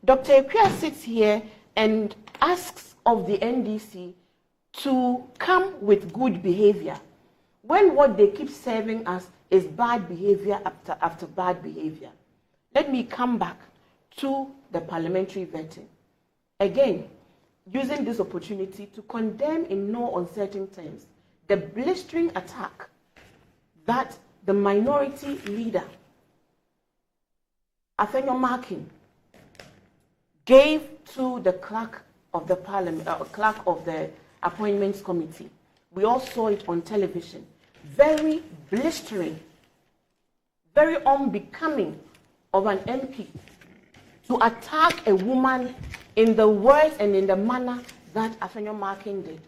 Dr. Equia sits here and asks of the NDC to come with good behavior, when what they keep serving us is bad behavior after bad behavior. Let me come back to the parliamentary vetting. Again, using this opportunity to condemn in no uncertain terms the blistering attack that the minority leader, Afenyo-Markin, gave to the clerk of the parliament, clerk of the appointments committee. We all saw it on television. Very blistering, very unbecoming of an MP to attack a woman in the words and in the manner that Afenyo-Markin did.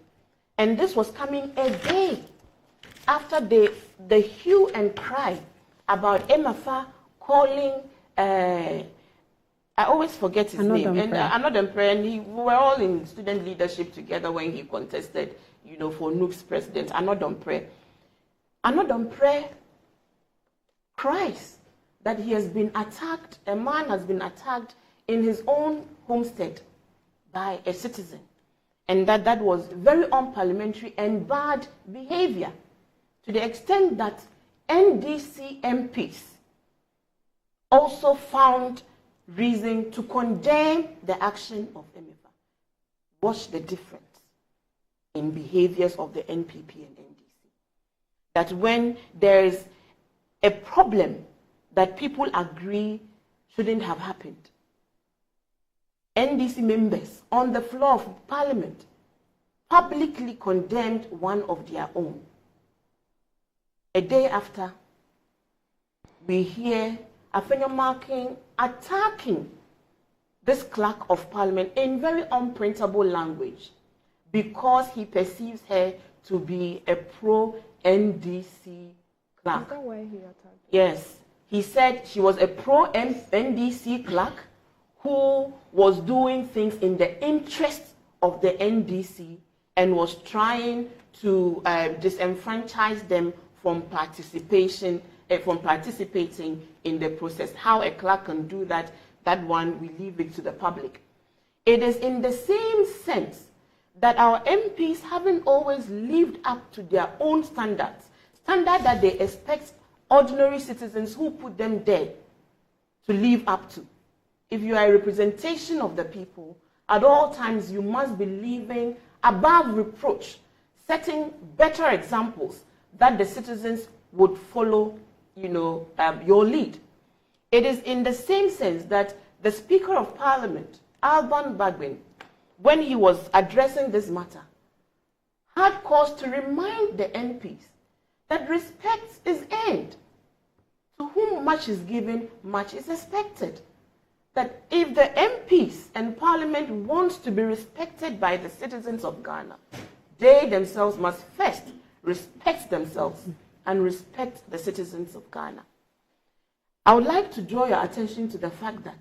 And this was coming a day after the hue and cry about Emefa calling, I always forget his name, and Annoh-Dompreh, and we were all in student leadership together when he contested, you know, for NUP's president, Annoh-Dompreh. Annoh-Dompreh cries that he has been attacked, a man has been attacked in his own homestead by a citizen, and that was very unparliamentary and bad behavior, to the extent that NDC MPs also found reason to condemn the action of Emefa. Watch the difference in behaviors of the NPP and NDC. That when there is a problem that people agree shouldn't have happened, NDC members on the floor of Parliament publicly condemned one of their own. A day after, we hear Afenyo-Markin attacking this clerk of Parliament in very unprintable language because he perceives her to be a pro-NDC clerk. Is that why he attacked? Yes. He said she was a pro-NDC clerk who was doing things in the interest of the NDC and was trying to disenfranchise them from participating in the process. How a clerk can do that, that one, we leave it to the public. It is in the same sense that our MPs haven't always lived up to their own standards that they expect ordinary citizens who put them there to live up to. If you are a representation of the people, at all times you must be living above reproach, setting better examples that the citizens would follow, you know, your lead. It is in the same sense that the Speaker of Parliament, Alban Bagbin, when he was addressing this matter, had cause to remind the MPs that respect is earned. To whom much is given, much is expected. That if the MPs and Parliament want to be respected by the citizens of Ghana, they themselves must first respect themselves and respect the citizens of Ghana. I would like to draw your attention to the fact that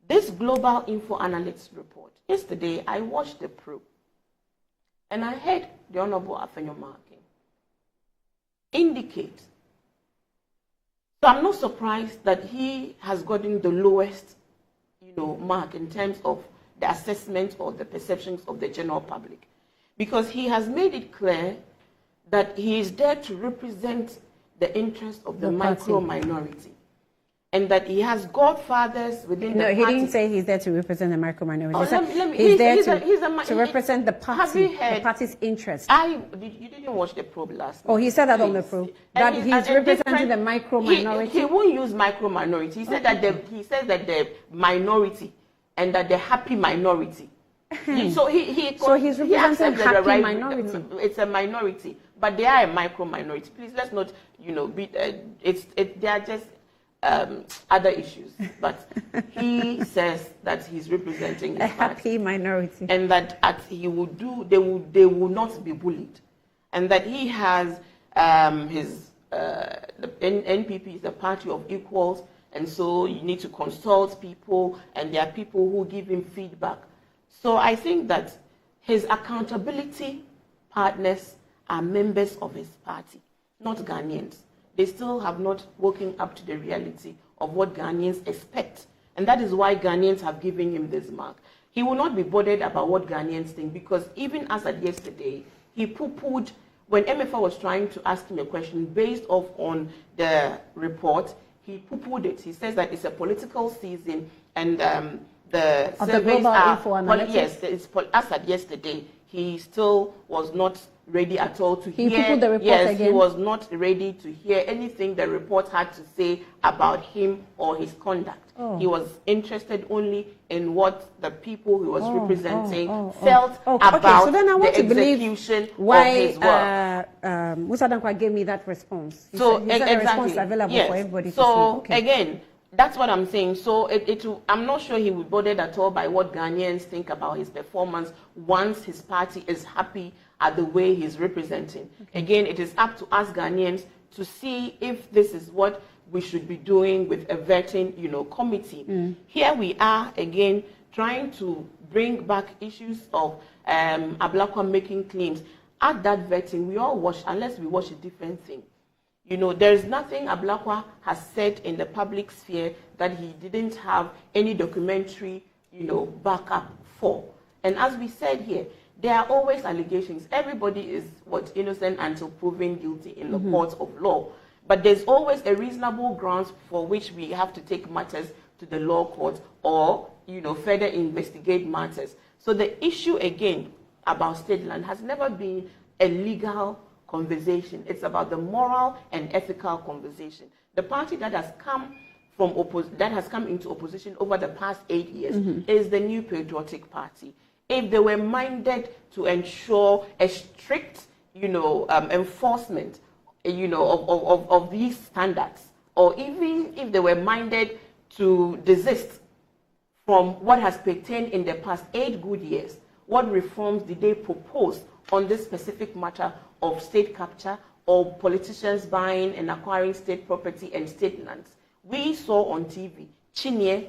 this Global Info Analytics report, yesterday I watched the probe and I heard the Honorable Afenyo-Markin indicate. So I'm not surprised that he has gotten the lowest, you know, mark in terms of the assessment or the perceptions of the general public, because he has made it clear that he is there to represent the interest of the micro-minority, and that he has godfathers within the party. No, he didn't say he's there to represent the micro-minority. He's there to represent the party, the party's interest. You didn't watch the probe last night. Oh, he said that on the probe, that he's representing the micro-minority. He won't use micro-minority. He said that he says that the minority and that the happy minority. So he's representing happy minority. It's a minority, but they are a micro-minority. Please, let's not, you know, they are just other issues. But he says that he's representing his happy minority, and that they will not be bullied, and that he has the NPP is the party of equals, and so you need to consult people, and there are people who give him feedback. So I think that his accountability partners are members of his party, not Ghanaians. They still have not woken up to the reality of what Ghanaians expect And that is why Ghanaians have given him this mark. He will not be bothered about what Ghanaians think, because even as at yesterday, he poo-pooed when MFA was trying to ask him a question based off on the report. He poo-pooed it. He says that it's a political season, and the surveys are... Yes, as at yesterday, he still was not ready at all to hear. He the report again. He was not ready to hear anything the report had to say about him or his conduct. He was interested only in what the people he was representing felt about the execution of his work. Musa Dankwa gave me that response. So exactly, response available for everybody to see. So again, that's what I'm saying. So I'm not sure he will be bothered at all by what Ghanaians think about his performance once his party is happy at the way he's representing. Again, it is up to us Ghanaians to see if this is what we should be doing with a vetting, committee. Here we are again trying to bring back issues of Ablakwa making claims. At that vetting, we all watch, unless we watch a different thing. There is nothing Ablakwa has said in the public sphere that he didn't have any documentary, backup for. And as we said here, there are always allegations. Everybody is innocent until proven guilty in the courts of law. But there's always a reasonable grounds for which we have to take matters to the law court or, further investigate matters. So the issue again about state land has never been a legal conversation. It's about the moral and ethical conversation. The party that has come into opposition over the past 8 years is the New Patriotic Party. If they were minded to ensure a strict, enforcement, of these standards, or even if they were minded to desist from what has pertained in the past 8 good years, what reforms did they propose on this specific matter of state capture or politicians buying and acquiring state property and state lands? We saw on TV, Chinie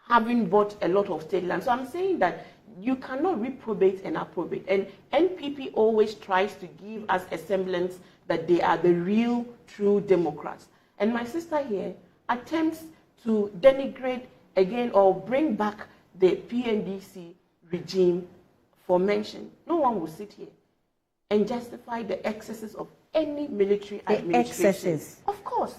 having bought a lot of state land. So I'm saying that you cannot reprobate and approbate. And NPP always tries to give us a semblance that they are the real, true Democrats. And my sister here attempts to denigrate again or bring back the PNDC regime for mention. No one will sit here and justify the excesses of any military administration. Excesses. Of course.